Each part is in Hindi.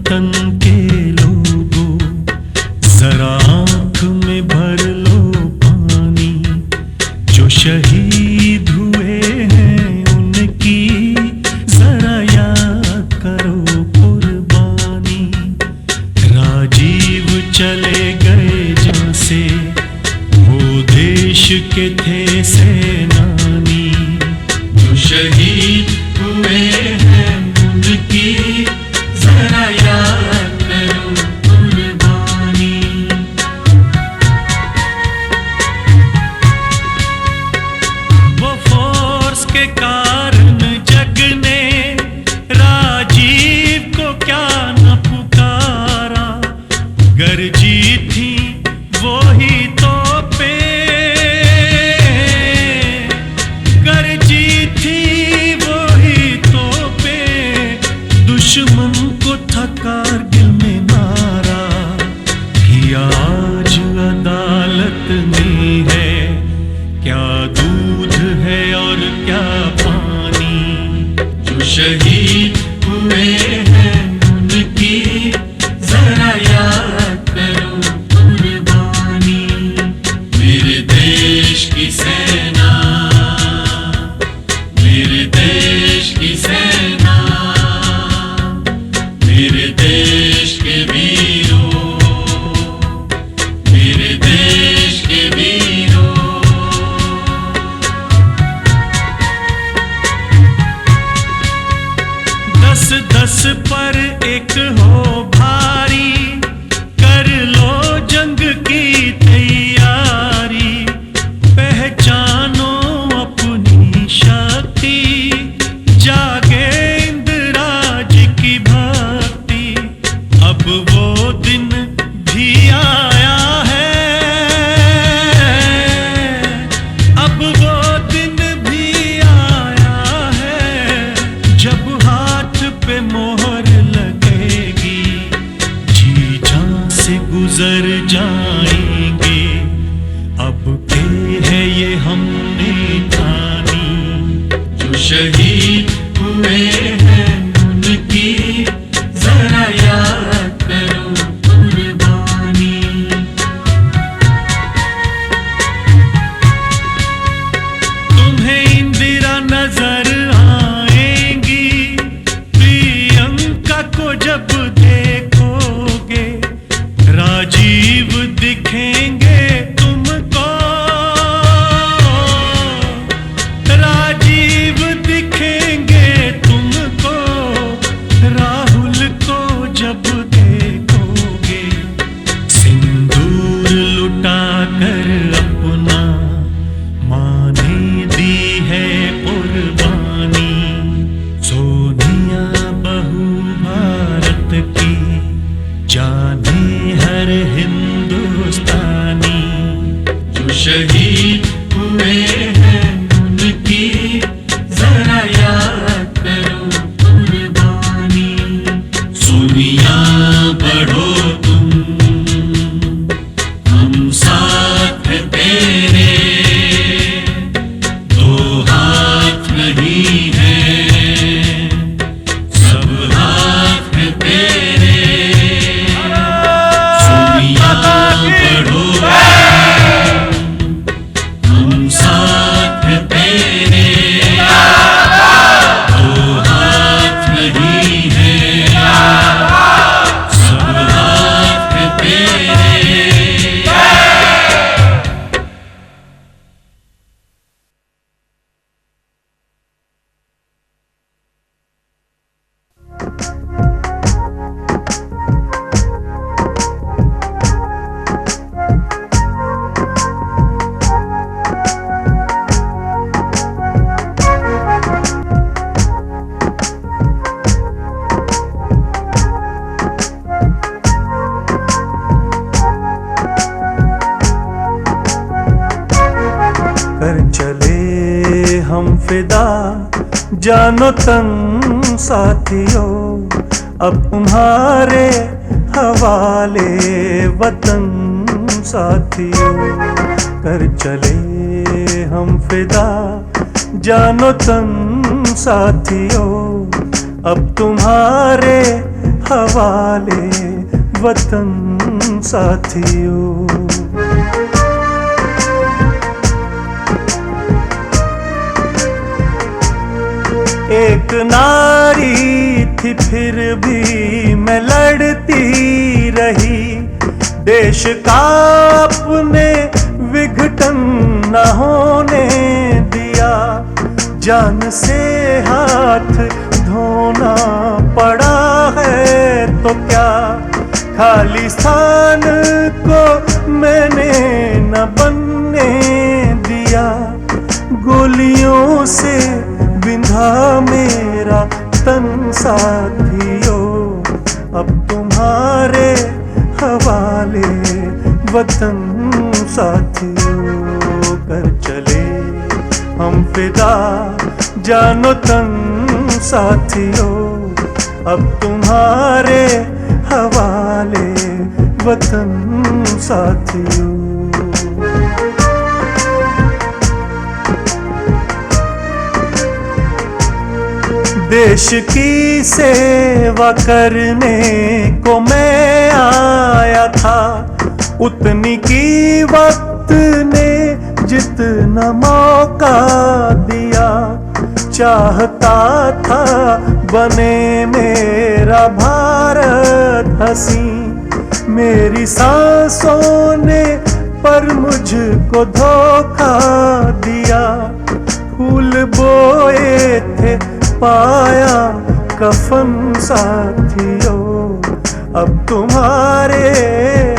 वतन के लोगों, जरा आँख में भर लो पानी। जो शहीद हुए हैं उनकी जरा याद करो कुर्बानी। राजीव चले गए जहाँ से, वो देश के थे सेनानी। जो शहीद हुए हैं उनकी जरा याद करो कुर्बानी। वो फोर्स के कारण जग ने राजीव को क्या न पुकारा। गरजी थी वो ही तोपे, गरजी थी वो ही तोपे। दुश्मन को था कारगिल में मारा। कि आज अदालत में है क्या दूध है और क्या पानी। जो शहीद हुए हैं उनकी जरा याद करो कुर्बानी। मेरे देश की सेना, मेरे देश की सेना, मेरे देश के वीरों, मेरे देश के वीरों। 10-10 पर एक हो भारी, कर लो जंग की तैयारी। पहचानो अपनी शक्ति, जागे इंदिराज की भक्ति। अब वो दिन भी आया है, अब वो दिन भी आया है। जब हाथ पे मोहर लगेगी, जी जान से गुजर जाएंगे। अब के है ये हमने ठानी। जो शहीद हुए हैं उनकी जरा याद करो कुर्बानी। तुम्हें इंदिरा नजर आएंगी, प्रियंका को जब देखोगे। राजीव दिखेंगे तुमको, राजीव दिखेंगे तुमको। राहुल को जब देखोगे, सिंदूर लुटा कर अपना माँ ने दी है कुर्बानी। सोनिया बहू भारत की, जाने हर हिंदुस्तानी। जो शहीद हुए हैं उनकी जरा याद करो कुर्बानी। सोनिया बढ़ो तुम, हम साथ हैं तेरे। दो हाथ नहीं हैं, सब हाथ हैं तेरे। सोनिया बढ़ो, हम साथ हैं तेरे। दो हाथ नहीं हैं, सब हाथ हैं तेरे। कर चले हम फिदा जानो तन साथियों। अब तुम्हारे हवाले वतन साथियों। कर चले हम फिदा जानो तन साथियों। अब तुम्हारे हवाले वतन साथियों। एक नारी थी फिर भी मैं लड़ती रही, देश का अपने विघटन न होने दिया। जान से हाथ धोना पड़ा है तो क्या, खालिस्तान को मैंने न बनने दिया। गोलियों से बिंधा मेरा तन साथियों, अब तुम्हारे हवाले वतन साथियों। कर चले हम फिदा जानो तन साथियों, अब तुम्हारे हवाले वतन साथियों। देश की सेवा करने को मैं आया था, उतनी की वक्त ने जितना मौका दिया। चाहता था बने मेरा भारत हंसी, मेरी सांसों ने पर मुझको धोखा दिया। फूल बोए थे पाया कफन साथियों, अब तुम्हारे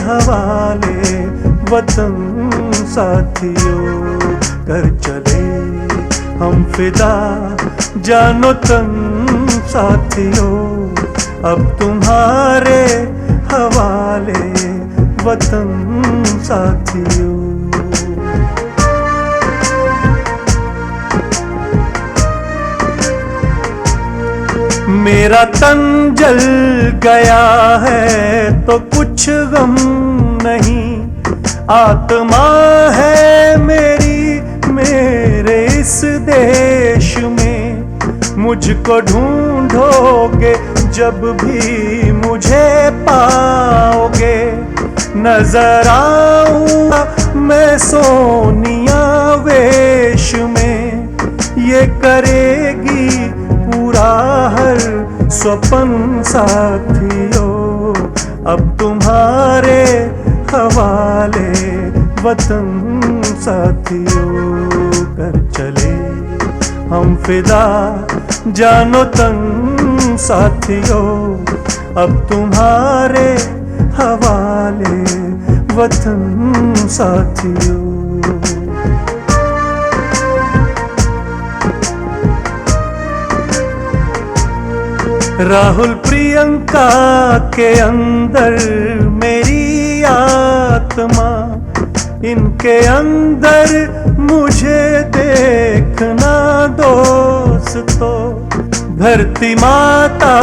हवाले वतन साथियों। कर चले हम फिदा जानो तन साथियों, अब तुम्हारे हवाले वतन साथियों। मेरा तन जल गया है तो कुछ गम नहीं, आत्मा है मेरी मेरे इस देश में। मुझको ढूंढोगे जब भी मुझे पाओगे, नजर आऊंगा मैं सोनिया वेश में। ये करेगी पूरा हर स्वप्न साथियों, अब तुम्हारे हवाले वतन साथियों। कर चले हम फिदा जानो तन साथियों, अब तुम्हारे हवाले वतन साथियों। राहुल प्रियंका के अंदर मेरी आत्मा, इनके अंदर मुझे देखना दोस्तों। धरती माता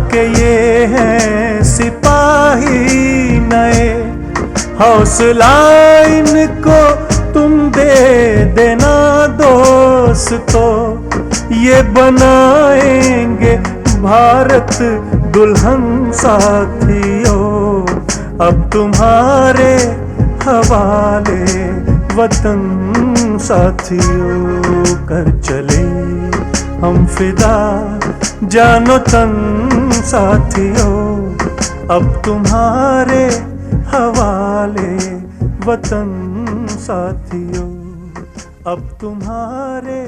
के ये हैं सिपाही नए, हौसला इनको तुम दे देना दोस्तों। ये बनाएंगे भारत दुल्हन साथियों, अब तुम्हारे हवाले वतन साथियों। कर चले हम फिदा जानो तन साथियों, अब तुम्हारे हवाले वतन साथियों, अब तुम्हारे